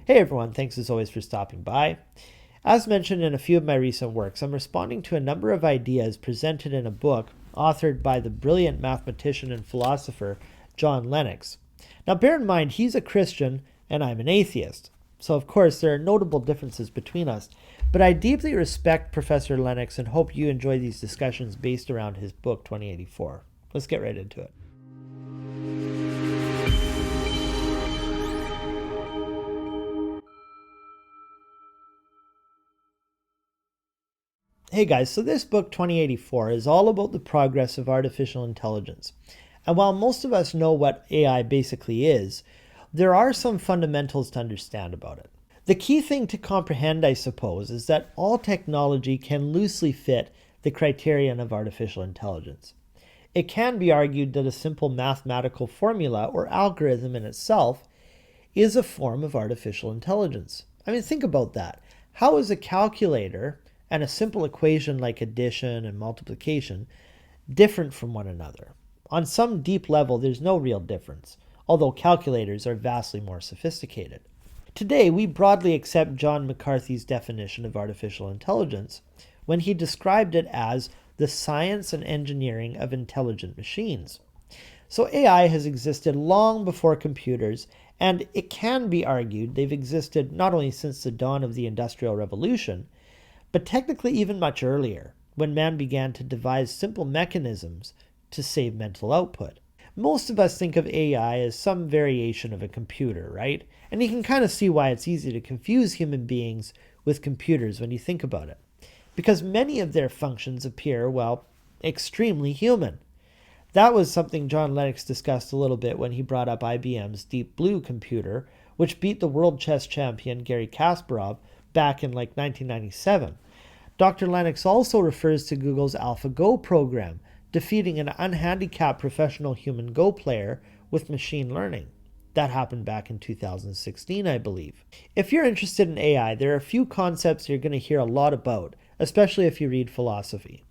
Hey everyone, thanks as always for stopping by. As mentioned in a few of my recent works, I'm responding to a number of ideas presented in a book authored by the brilliant mathematician and philosopher John Lennox. Now bear in mind, he's a Christian and I'm an atheist. So of course there are notable differences between us, but I deeply respect Professor Lennox and hope you enjoy these discussions based around his book 2084. Let's get right into it. Hey guys, so this book 2084 is all about the progress of artificial intelligence. And while most of us know what AI basically is, there are some fundamentals to understand about it. The key thing to comprehend, I suppose, is that all technology can loosely fit the criterion of artificial intelligence. It can be argued that a simple mathematical formula or algorithm in itself is a form of artificial intelligence. I mean, think about that. How is a calculator and a simple equation like addition and multiplication different from one another? On some deep level, there's no real difference, although calculators are vastly more sophisticated. Today, we broadly accept John McCarthy's definition of artificial intelligence when he described it as the science and engineering of intelligent machines. So AI has existed long before computers, and it can be argued they've existed not only since the dawn of the Industrial Revolution, but technically even much earlier, when man began to devise simple mechanisms to save mental output. Most of us think of AI as some variation of a computer, right? And you can kind of see why it's easy to confuse human beings with computers when you think about it. Because many of their functions appear, well, extremely human. That was something John Lennox discussed a little bit when he brought up IBM's Deep Blue computer, which beat the world chess champion Garry Kasparov back in like 1997. Dr. Lennox also refers to Google's AlphaGo program, defeating an unhandicapped professional human Go player with machine learning. That happened back in 2016, I believe. If you're interested in AI, there are a few concepts you're going to hear a lot about, especially if you read philosophy.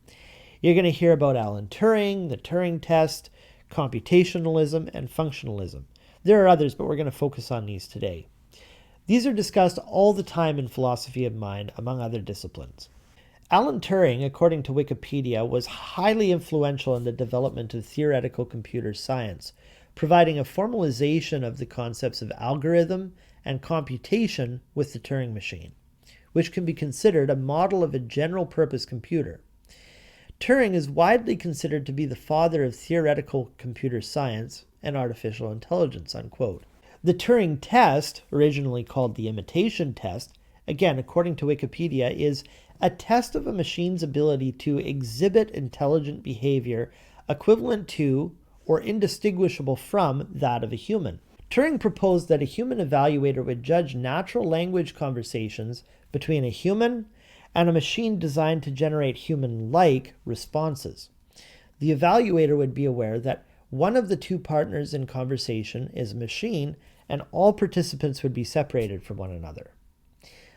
You're going to hear about Alan Turing, the Turing test, computationalism, and functionalism. There are others, but we're going to focus on these today. These are discussed all the time in philosophy of mind, among other disciplines. Alan Turing, according to Wikipedia, was highly influential in the development of theoretical computer science, providing a formalization of the concepts of algorithm and computation with the Turing machine, which can be considered a model of a general-purpose computer. Turing is widely considered to be the father of theoretical computer science and artificial intelligence, unquote. The Turing test, originally called the imitation test, again, according to Wikipedia, is a test of a machine's ability to exhibit intelligent behavior equivalent to or indistinguishable from that of a human. Turing proposed that a human evaluator would judge natural language conversations between a human and a machine designed to generate human-like responses. The evaluator would be aware that one of the two partners in conversation is a machine, and all participants would be separated from one another.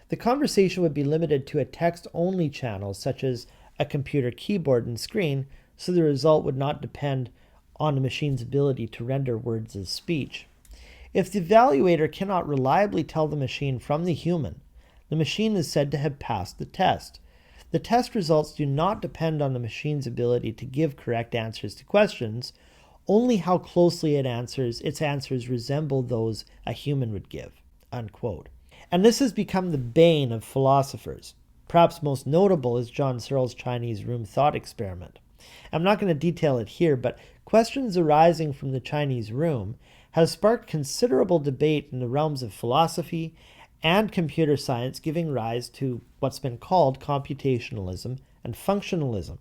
The conversation would be limited to a text-only channel, such as a computer keyboard and screen, so the result would not depend on the machine's ability to render words as speech. If the evaluator cannot reliably tell the machine from the human, the machine is said to have passed the test. The test results do not depend on the machine's ability to give correct answers to questions, only how closely its answers resemble those a human would give, unquote. And this has become the bane of philosophers. Perhaps most notable is John Searle's Chinese room thought experiment. I'm not going to detail it here, but questions arising from the Chinese room have sparked considerable debate in the realms of philosophy and computer science, giving rise to what's been called computationalism and functionalism.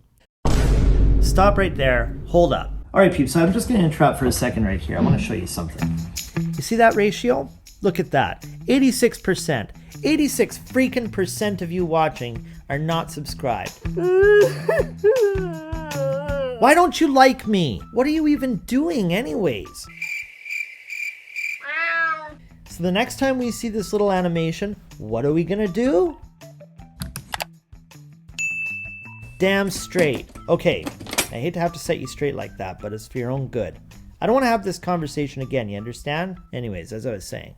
Stop right there. Hold up. All right, peeps, so I'm just going to interrupt for a second right here. I want to show you something. You see that ratio? Look at that. 86%. 86 freaking percent of you watching are not subscribed. Why don't you like me? What are you even doing anyways? So the next time we see this little animation, what are we going to do? Damn straight. Okay. I hate to have to set you straight like that, but it's for your own good. I don't want to have this conversation again, you understand? Anyways, as I was saying,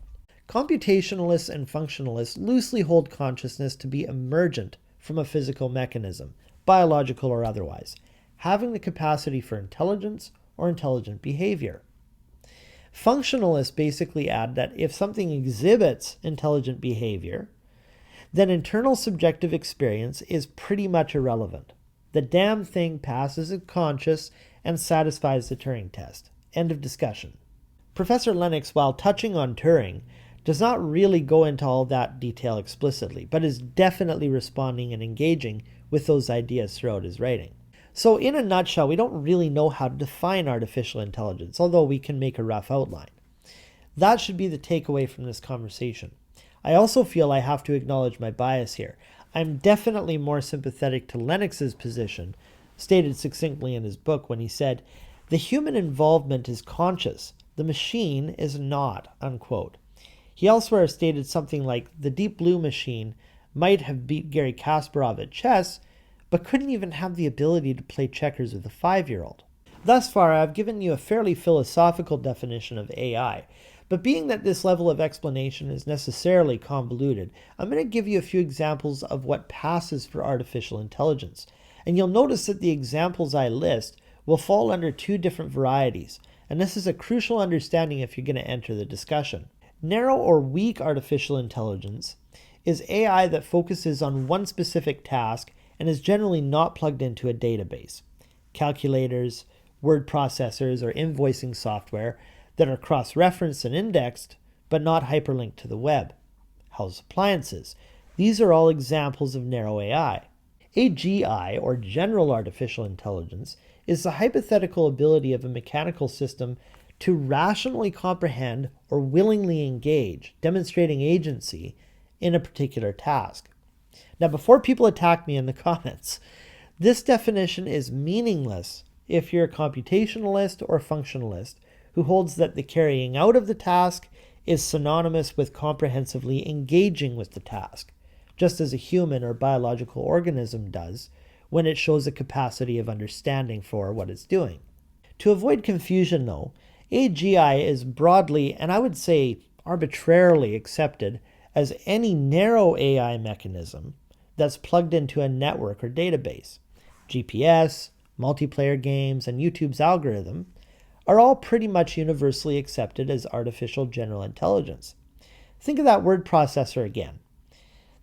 Computationalists and functionalists loosely hold consciousness to be emergent from a physical mechanism, biological or otherwise, having the capacity for intelligence or intelligent behavior. Functionalists basically add that if something exhibits intelligent behavior, then internal subjective experience is pretty much irrelevant. The damn thing passes as conscious and satisfies the Turing test. End of discussion. Professor Lennox, while touching on Turing, does not really go into all that detail explicitly, but is definitely responding and engaging with those ideas throughout his writing. So in a nutshell, we don't really know how to define artificial intelligence, although we can make a rough outline. That should be the takeaway from this conversation. I also feel I have to acknowledge my bias here. I'm definitely more sympathetic to Lennox's position, stated succinctly in his book when he said, "The human involvement is conscious, the machine is not," unquote. He elsewhere stated something like, the Deep Blue machine might have beat Garry Kasparov at chess, but couldn't even have the ability to play checkers with a 5-year-old. Thus far, I've given you a fairly philosophical definition of AI, but being that this level of explanation is necessarily convoluted, I'm going to give you a few examples of what passes for artificial intelligence. And you'll notice that the examples I list will fall under two different varieties, and this is a crucial understanding if you're going to enter the discussion. Narrow or weak artificial intelligence is AI that focuses on one specific task and is generally not plugged into a database. Calculators, word processors, or invoicing software that are cross-referenced and indexed, but not hyperlinked to the web. House appliances. These are all examples of narrow AI. AGI, or general artificial intelligence, is the hypothetical ability of a mechanical system to rationally comprehend or willingly engage, demonstrating agency in a particular task. Now, before people attack me in the comments, this definition is meaningless if you're a computationalist or functionalist who holds that the carrying out of the task is synonymous with comprehensively engaging with the task, just as a human or biological organism does when it shows a capacity of understanding for what it's doing. To avoid confusion, though, AGI is broadly, and I would say arbitrarily, accepted as any narrow AI mechanism that's plugged into a network or database. GPS, multiplayer games, and YouTube's algorithm are all pretty much universally accepted as artificial general intelligence. Think of that word processor again.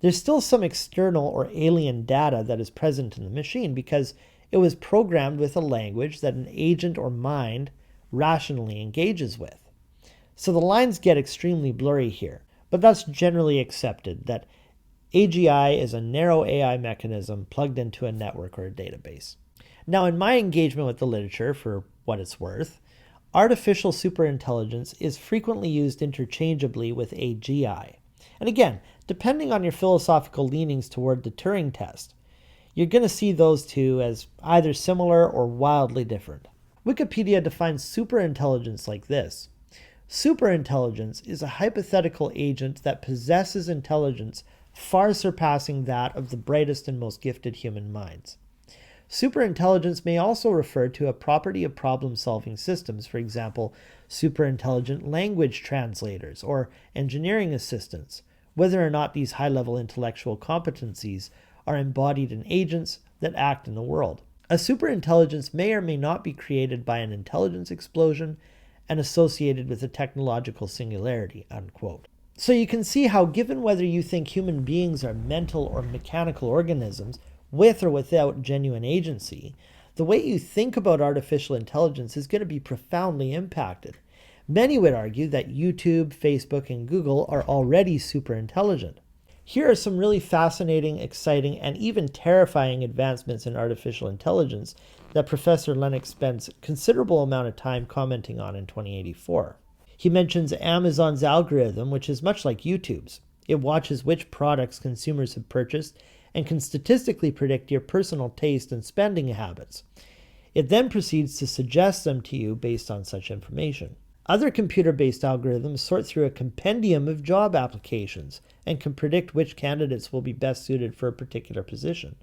There's still some external or alien data that is present in the machine because it was programmed with a language that an agent or mind rationally engages with. So the lines get extremely blurry here, but that's generally accepted that AGI is a narrow AI mechanism plugged into a network or a database. Now, in my engagement with the literature, for what it's worth, artificial superintelligence is frequently used interchangeably with AGI. And again, depending on your philosophical leanings toward the Turing test, you're going to see those two as either similar or wildly different. Wikipedia defines superintelligence like this. Superintelligence is a hypothetical agent that possesses intelligence far surpassing that of the brightest and most gifted human minds. Superintelligence may also refer to a property of problem-solving systems, for example, superintelligent language translators or engineering assistants, whether or not these high-level intellectual competencies are embodied in agents that act in the world. A superintelligence may or may not be created by an intelligence explosion and associated with a technological singularity, unquote. So you can see how, given whether you think human beings are mental or mechanical organisms, with or without genuine agency, the way you think about artificial intelligence is going to be profoundly impacted. Many would argue that YouTube, Facebook, and Google are already super intelligent. Here are some really fascinating, exciting, and even terrifying advancements in artificial intelligence that Professor Lennox spends a considerable amount of time commenting on in 2084. He mentions Amazon's algorithm, which is much like YouTube's. It watches which products consumers have purchased and can statistically predict your personal taste and spending habits. It then proceeds to suggest them to you based on such information. Other computer-based algorithms sort through a compendium of job applications and can predict which candidates will be best suited for a particular position.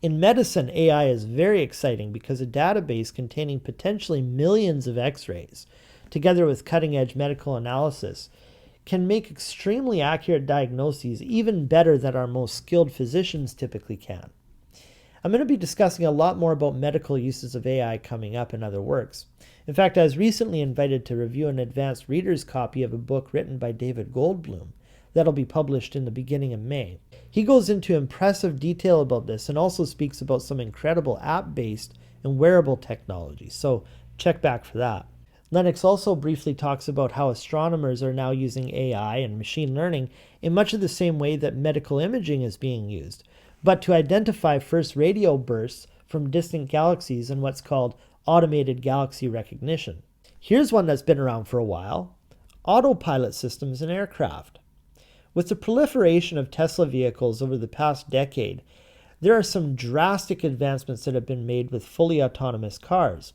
In medicine, AI is very exciting because a database containing potentially millions of x-rays, together with cutting-edge medical analysis, can make extremely accurate diagnoses even better than our most skilled physicians typically can. I'm going to be discussing a lot more about medical uses of AI coming up in other works. In fact, I was recently invited to review an advanced reader's copy of a book written by David Goldblum that'll be published in the beginning of May. He goes into impressive detail about this and also speaks about some incredible app-based and wearable technology, so check back for that. Lennox also briefly talks about how astronomers are now using AI and machine learning in much of the same way that medical imaging is being used, but to identify first radio bursts from distant galaxies in what's called automated galaxy recognition. Here's one that's been around for a while: autopilot systems in aircraft. With the proliferation of Tesla vehicles over the past decade, there are some drastic advancements that have been made with fully autonomous cars.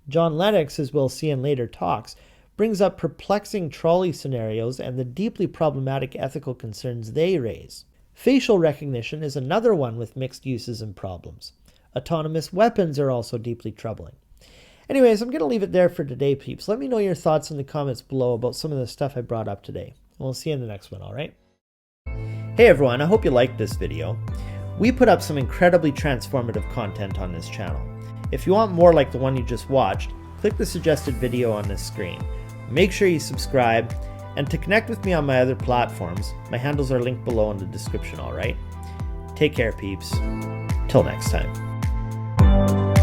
John Lennox, as we'll see in later talks, brings up perplexing trolley scenarios and the deeply problematic ethical concerns they raise. Facial recognition is another one with mixed uses and problems. Autonomous weapons are also deeply troubling. Anyways, I'm going to leave it there for today, peeps. Let me know your thoughts in the comments below about some of the stuff I brought up today. And we'll see you in the next one, alright? Hey everyone, I hope you liked this video. We put up some incredibly transformative content on this channel. If you want more like the one you just watched, click the suggested video on this screen. Make sure you subscribe, and to connect with me on my other platforms, my handles are linked below in the description, alright? Take care, peeps. Till next time.